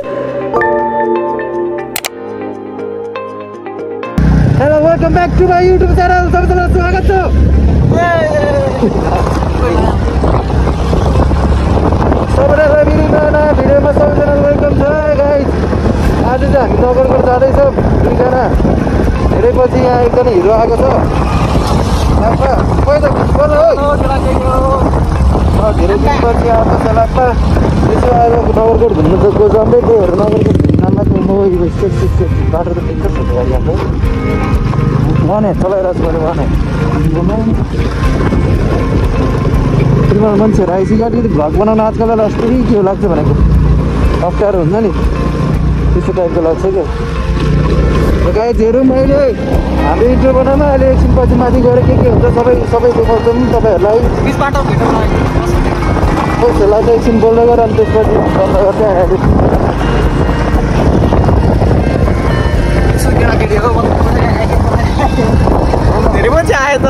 Hello, welcome back to my YouTube channel. सबैजनालाई स्वागत छ। सबैजनालाई मेरो नयाँ भिडियोमा सबैजनालाई वेलकम छ गाइस। आज चाहिँ हामी नगरकोट जाँदैछौँ दुईजना। धेरै पछि यहाँ एकजना हिरो आएको छ। धेरै दिनपछि आएको छ लाप्पा। यसो आज नगरकोट घुम्नु त जाँदै थियो नगरकोट घुम्न लाग्ने म बाटो त ठिकै छ गाडी आफ्नो वाने चलाइरहेको छु मैले वाने तिमीहरू मान्छेहरू आइसी गाडी भ्लग बनाउन आजकल यस्तै के लाग्छ भनेको अप्ठ्यारो हुन्छ नि त्यस्तो टाइपको लाग्छ क्या गाइजहरू मैले हाम्रो इन्ट्रो बनाउन अहिले एकछिनपछि माथि गएर के हुन्छ सबै देखाउँछौँ तपाईँहरूलाई त्यसलाई चाहिँ एकछिन बोल्दै गर अनि त्यसपछि बन्द गर्दै आइहाल्यो धेरै मान्छे आयो त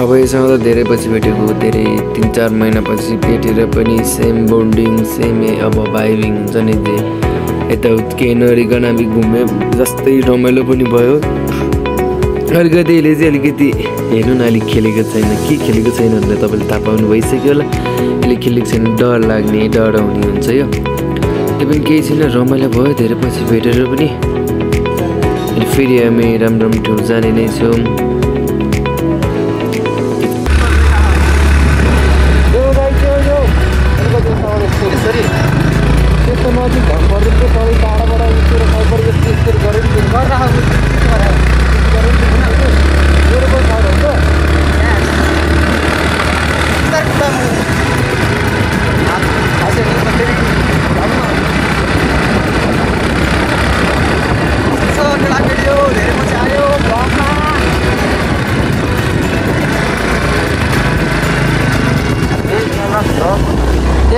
अब यसमा त धेरै पछि भेटेको धेरै 3-4 महिनापछि भेटेर पनि सेम बोन्डिङ सेम अब भाइबिङ हुन्छ नि यताउति केही नरिकन हामी घुम्यो जस्तै रमाइलो पनि भयो अलिकति यसले चाहिँ अलिकति हेर्नु न अलिक खेलेको छैन के खेलेको छैन भनेर तपाईँले थाहा पाउनु भइसक्यो होला यसले खेलेको छैन डर लाग्ने डराउने हुन्छ यो त्यो पनि केही छैन रमाइलो भयो धेरै पछि भेटेर पनि फेरि हामी राम्रो ठाउँ जाने नै छौँ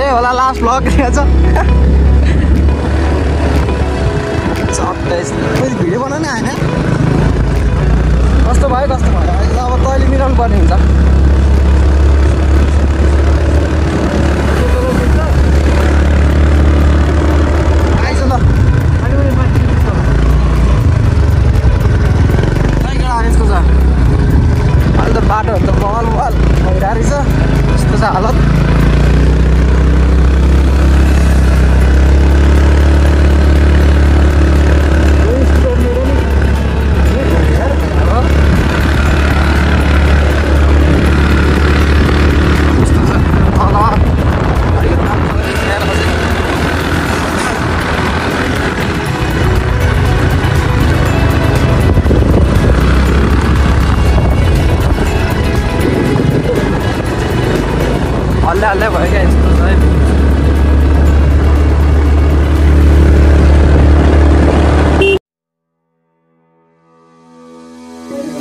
होला लास्ट भ्लग रहेछ भिडियो बनाउनु होइन कस्तो भयो अब तैँले मिलाउनु पर्ने हुन्छ आइज ल यसको छ अहिले त बाटोहरू त बल भइरहेको रहेछ यस्तो छ हालत हल्ला भयो क्या यस्तो है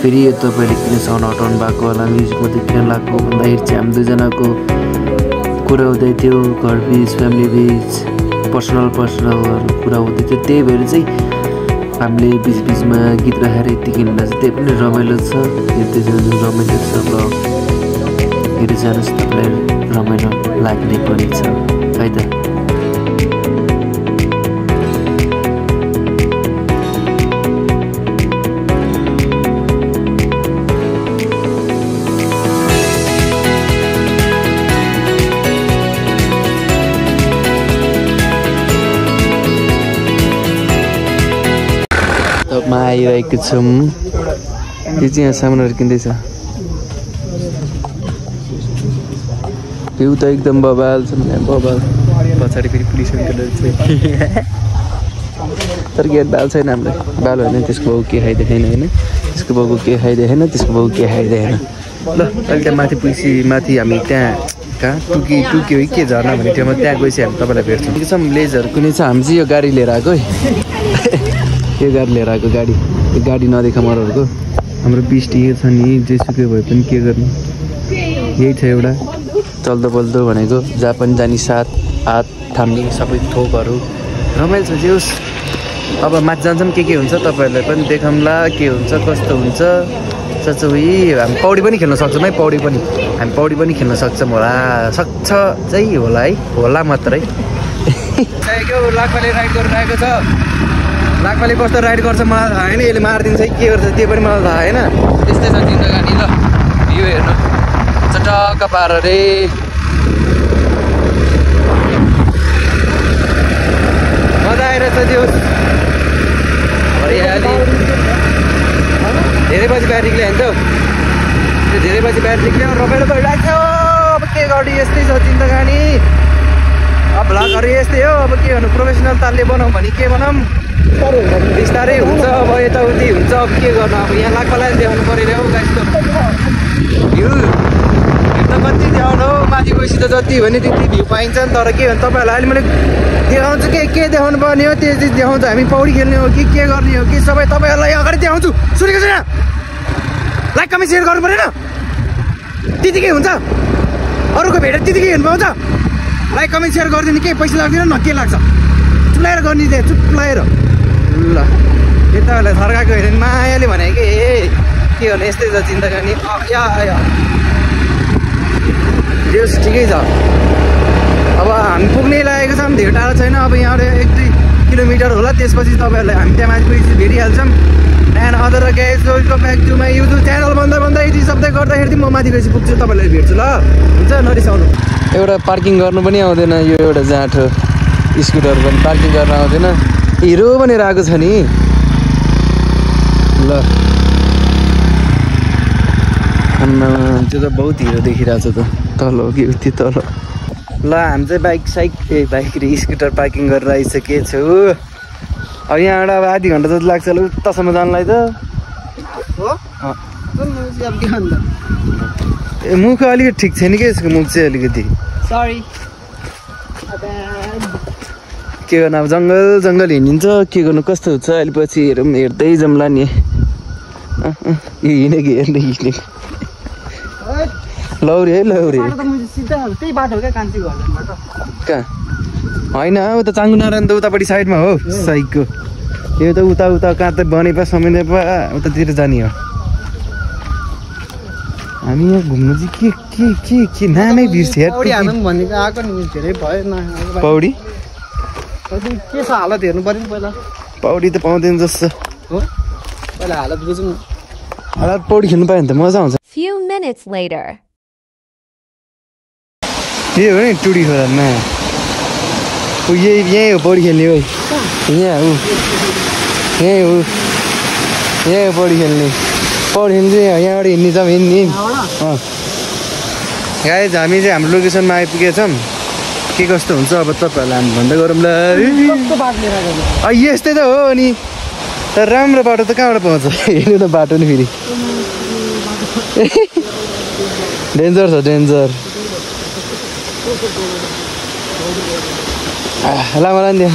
फेरि यो तपाईँले किन साउन्ड हटाउनु भएको होला म्युजिकमा त्यो किन लाग्यो भन्दाखेरि चाहिँ हामी दुईजनाको कुरा हुँदै थियो घर बिच फ्यामिली बिच पर्सनलहरू कुरा हुँदै थियो त्यही भएर चाहिँ हामीले बिचमा गीत राखेर यतिकै हिँड्दा चाहिँ त्यही पनि रमाइलो छ हेर्दै जानु रमाइलो छ ब्लग हेर्दै जानुहोस् तपाईँलाई रमाइलो लाग्ने पनि छ है त मा आइरहेको छौँ यो चाहिँ यहाँ सामानहरू किन्दैछ भ्यू त एकदम बबाल छ बबाल पछाडि फेरि पुलिसहरू तर गेट बाल छैन हामीलाई बाल होइन त्यसको बाउ के खाइदिएन होइन त्यसको बाउको के खाइदिएन त्यसको बाउ के खाइदिएन ल अहिले त्यहाँ माथि पुगेपछि माथि हामी त्यहाँ कहाँ टुक्यो के झर्ना भन्ने ठाउँमा त्यहाँ गएपछि हामी तपाईँलाई भेट्छौँ ठिक छ ब्लेजर कुनै छ हामी चाहिँ यो गाडी लिएर आएको है यो गाडी लिएर आएको गाडी नदेखा मरहरूको हाम्रो बिस्टी छ नि जेसुकै भए पनि के गर्नु यही छ एउटा चल्दो बल्दो भनेको जहाँ पनि जाने साथ हात थाम्ने सबै थोकहरू रमाइलो छ जे होस् अब माथि जान्छौँ के हुन्छ तपाईँहरूलाई पनि देखाउँला के हुन्छ कस्तो हुन्छ सचुई हामी पौडी पनि खेल्न सक्छौँ है पौडी पनि हामी पौडी पनि खेल्न सक्छौँ होला सक्छ चाहिँ होला है होला मात्रै लाखपाले राइड गरिरहेको छ लाखपाले कस्तो राइड गर्छ मलाई थाहा होइन यसले मारिदिन्छ के गर्छ त्यो पनि मलाई थाहा होइन त्यस्तै छ जिन्दगानी ल यो हेर्नु चटक्क पार रे मजा आइरहेछ त्यो हरियाली धेरै पछि बाहिर निक्ल्यो भने त्यो धेरै पछि बाहिर निक्ल्यो रमाइलो भइरहेको छ अब के गर्ने यस्तै छ जिन्दगानी अब भ्लगहरू यस्तै हो अब के गर्नु प्रोफेसनल तालले बनाऊँ भने के बनाऊँ बिस्तारै हुन्छ अब यताउति हुन्छ अब के गर्नु अब यहाँ लाखपालाई देखाउनु पऱ्यो हौ गाइसको भ्यू हेर्न कति देखाउनु हौ माथि गएपछि त जति भने त्यति भ्यू पाइन्छ नि तर के भन्नु तपाईँहरूलाई अहिले मैले देखाउँछु के देखाउनु पर्ने हो त्यो चाहिँ देखाउँछु हामी पौडी खेल्ने हो कि के गर्ने हो कि सबै तपाईँहरूलाई अगाडि देखाउँछु सुनेको छैन लाइक कमेन्ट सेयर गर्नु परेन त्यतिकै हुन्छ अरूको भेटेर त्यतिकै हेर्नु पाउँछ लाइक कमेन्ट सेयर गरिदिनु केही पैसा लाग्दैन न के लाग्छ चुप्लाएर गर्ने चाहिँ चुप्लाएर ल यताहरूलाई थर्काएको हेऱ्यो भने मायाले भने कि के गर्नु यस्तै छ जिन्दगानी देश ठिकै छ अब हामी पुग्नै लागेको छौँ धेरै टाढो छैन अब यहाँबाट 1-2 किलोमिटर होला त्यसपछि तपाईँहरूलाई हामी त्यहाँ माथि पुगेपछि भेटिहाल्छौँ and other guys welcome back to my YouTube channel भन्दा यति शब्दै गर्दाखेरि म माथि गएपछि पुग्छु तपाईँलाई भेट्छु ल हुन्छ नरिसाउनु एउटा पार्किङ गर्नु पनि आउँदैन यो एउटा जाँठो स्कुटरहरू पनि पार्किङ गर्न आउँदैन हिरो भनेर आएको छ नि ल त्यो त बहुत हिरो देखिरहेको छ त तल हो कि उति तल ल हामी चाहिँ बाइक र स्कुटर पार्किङ गरेर आइसकेको छु अब यहाँबाट अब आधी घन्टा जति लाग्छ ल उतासम्म जानलाई त मुख अलिकति ठिक छैन कि यसको मुख चाहिँ अलिकति के गर्नु अब जङ्गल हिँडिन्छ के गर्नु कस्तो हुन्छ अहिले पछि हेर्दै जाउँला नि हिँडेको हेर्ने लौरे है लौरे कहाँ होइन उता चाङ्गु नारायण त उतापट्टि साइडमा हो साइकको यो त उता कहाँ त बनेपा समेतेपा उतातिर जाने हो हामी यहाँ घुम्नु चाहिँ के नामै बिर्स्यो पौडी के छ हालत हेर्नु पर्यो नि पहिला पौडी त पाउँदैन जस्तो हो पहिला हालत बुझौँ हालत पौडी खेल्नु पायो भने त मजा आउँछ Few minutes later. यो हो नि टुडी खोलामा यही हो पौडी खेल्ने हो यहाँ हो पौडी खेल्ने चाहिँ यहाँबाट हिँड्ने छौँ हिँड्ने गाइज हामी चाहिँ हाम्रो लोकेसनमा आइपुगेछौँ के कस्तो हुन्छ अब तपाईँहरूलाई हामी भन्दै गरौँ ल यस्तै त हो नि तर राम्रो बाटो त कहाँबाट पाउँछ हेर्नु त बाटो नि फेरि डेन्जर छ डेन्जर लामो नि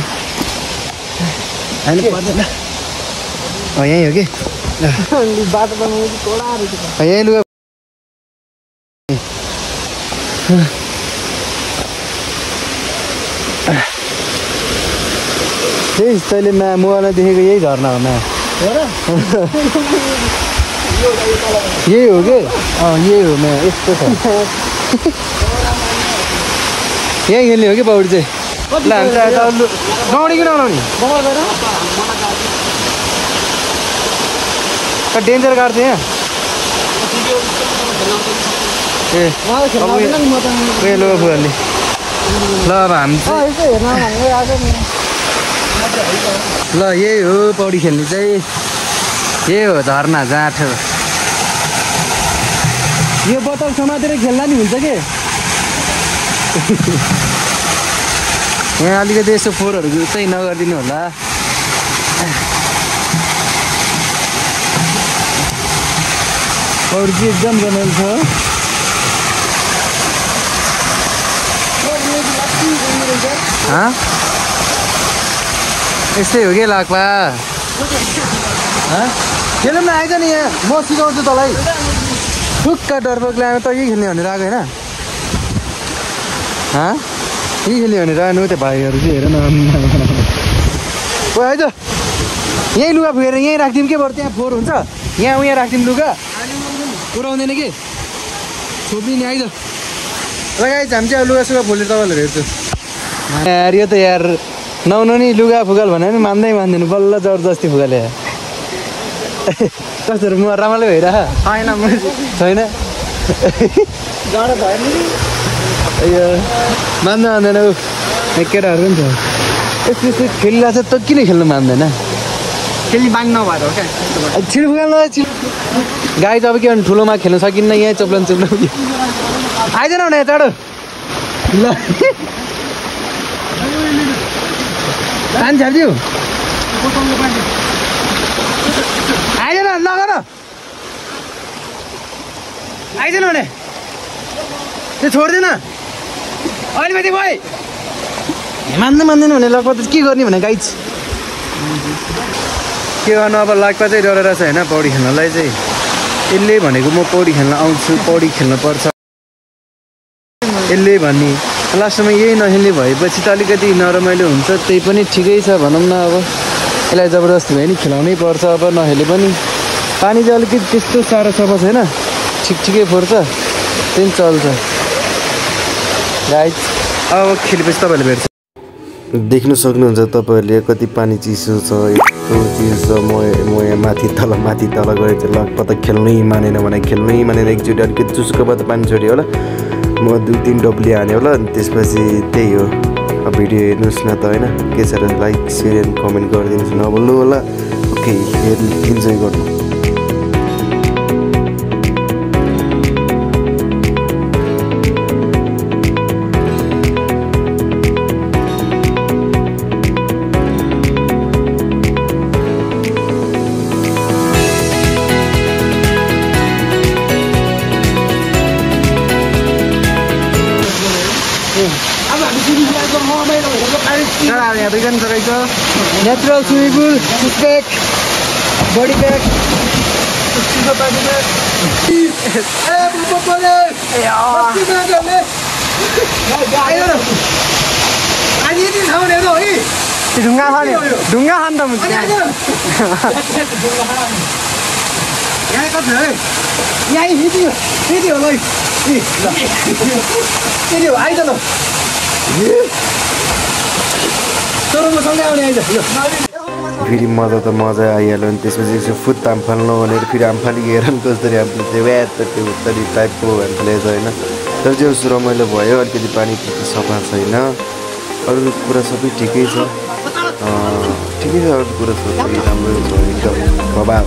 यहीँ हो कि यहीँ लुगा त्यही तैँले मोबाइलमा देखेको यही झर्ना हो म्या यही हो कि यही हो म्या यस्तो छ यहीँ खेल्ने हो कि पौडी चाहिँ ल हामी त गाउँडी कि नगाउने डेन्जर गाड्छ यहाँ ए लुगा फुगाल्ने ल अब हामी ल यही हो पौडी खेल्ने चाहिँ यही हो झर्ना जाँठो यो बोतल समातेर खेल्दा नि हुन्छ कि यहाँ अलिकति यसो फोहोरहरू चाहिँ नगरिदिनु होला पौडी चाहिँ एकदम रमाइलो छ यस्तै हो कि लाक्पा खेलौँ न आइज नि यहाँ म सिकाउँछु तँलाई ठुक्क डरबोक ल्याएर त यही खेल्ने भनेर आएको होइन यही खेल्ने भनेर आएन त्यो भाइहरू चाहिँ हेर न ओ आइज यहीँ लुगा फुकेर यहीँ राखिदिउँ के बरु त्यहाँ फोहोर हुन्छ यहाँ उहाँ राखिदिउँ लुगा पुऱ्याउँदैन कि छोप्ने नि आइज लगाइज हामी चाहिँ लुगा सुगा फुलेर तपाईँहरू हेर्छु यार यो त यार नआउनु नि लुगा फुगाल भने पनि मान्दैन बल्ल जबरजस्ती फुगाले कस्तोहरू म रमाइलो भइरह छैन यो मान्दैन ऊ केटाहरू पनि छ यस्तो यस्तो खेलिरहेको छ त किन खेल्नु मान्दैन खेल्ने बानी नभएर हो क्या छिटो फुगाल्नु गाई त अब के भन्नु ठुलोमा खेल्न सकिन्न यहाँ चोप्लन आइदैन भने टाढो ल पानी छाडिदियो आइदैन नगर आइदैन भने त्यो छोड्दैन अहिले माथि भाइ मान्दैन भने लगभग के गर्ने भने गाइज के गर्नु अब लाग्पा चाहिँ डरेर छ होइन पौडी खेल्नलाई चाहिँ यसले भनेको म पौडी खेल्न आउँछु पौडी खेल्नुपर्छ यसले भन्ने लास्टमा यही नखेल्ने भएपछि त अलिकति नरमाइलो हुन्छ त्यही पनि ठिकै छ भनौँ न अब यसलाई जबरजस्ती भयो नि खेलाउनै पर्छ अब नखेले पनि पानी चाहिँ अलिकति त्यस्तो साह्रो सफा छैन ठिकै फोर्छ त्यही चल्छ गाइज अब खेलेपछि तपाईँहरूले भेट्छ देख्न सक्नुहुन्छ तपाईँहरूले कति पानी चिसो छ यस्तो चिसो छ म यहाँ माथि तल गएर चाहिँ लक्क त खेल्नै मानेन भने खेल्नै मानेन एकचोटि अलिकति चुस्कोबाट पानी छोड्यो होला म 2-3 डब्ली हान्यो होला अनि त्यसपछि त्यही हो अब भिडियो हेर्नुहोस् न त होइन के छ र लाइक सेयर एन्ड कमेन्ट गरिदिनुहोस् नभुल्नु होला ओके इन्जोय गर्नु natural swimming pool bag body bag ढुङ्गा खाने ढुङ्गा खान त फेरि मजा त मजा आइहाल्यो अनि त्यसपछि यसो फुत्त आम फाल्नु भनेर फेरि आम फालिएर कसरी आफूले चाहिँ व्यात त्यो उत्तरी टाइपको हामीले होइन तर चाहिँ उसो रमाइलो भयो अलिकति पानी त्यति सफा छैन अरू कुरा सबै ठिकै छ अरू कुरा सबै राम्रो भयो एकदम प्रभाव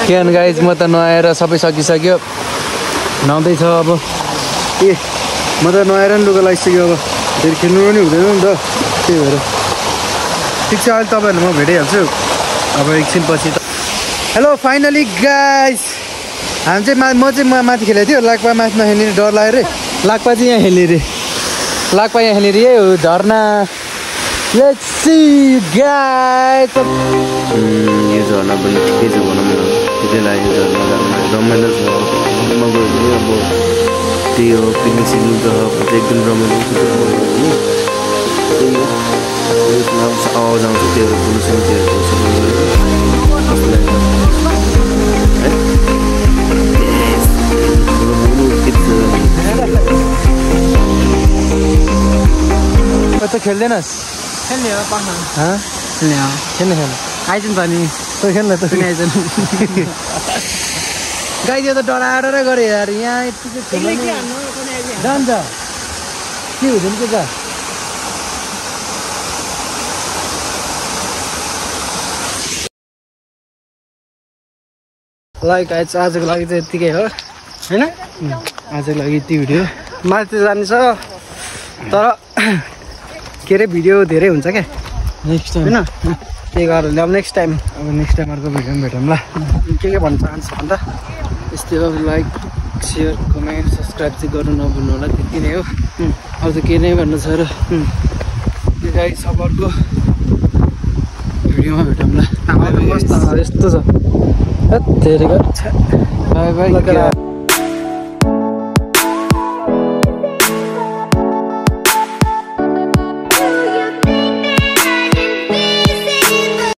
के भन् गाइज म त नआएर सबै सकिसक्यो नुहाउँदैछ अब ए म त नआएर नि लुगा लगाइसक्यो अब फेरि खेल्नु पनि हुँदैन नि त त्यही भएर ठिक छ अहिले तपाईँहरूले म भेटिहाल्छु अब एकछिनपछि त हेलो फाइनली गाइज हामी चाहिँ म चाहिँ माथि खेलेको थियो लाक्पा माथि नखेल्ने डर लाग्यो रे लाक्पा चाहिँ यहाँ खेल्ने रे लाक्पा यहाँ खेल्ने रे यही हो झर्ना लेट्स सी गाइज यो झर्ना पनि ठिकै छ भनौँ न ठिकै लाग्यो झर्ना रमाइलो छ अब त्यही हो पिकनिक सिक्नु त एकदम रमाइलो त्यही हो यसमा आवाज आउँछ त्योहरू पोल्युसन त खेल्दैनस् खेल्ने हो पाखा खेल्ने खेल्न आइजन् त नि तँ खेल्न त आइजन् गाइदियो त डराएर गरे यार यहाँ जान्छ के हुँदैन के त लाइक आजको लागि चाहिँ यत्तिकै हो होइन आजको लागि यति भिडियो माथि जान्छ तर के अरे भिडियो धेरै हुन्छ क्या नेक्स्ट टाइम होइन त्यही कारणले अब नेक्स्ट टाइम अर्को भिडियोमा भेटौँ ल के भन्न चाहन्छु भन्दा यस्तै हो लाइक सेयर कमेन्ट सब्सक्राइब चाहिँ गर्नु नभुल्नु होला त्यति नै हो अब त के नै भन्नु छ र त्यो गाई सबरको भिडियोमा भेटौँ ल यस्तो छ धेरै बाई बाई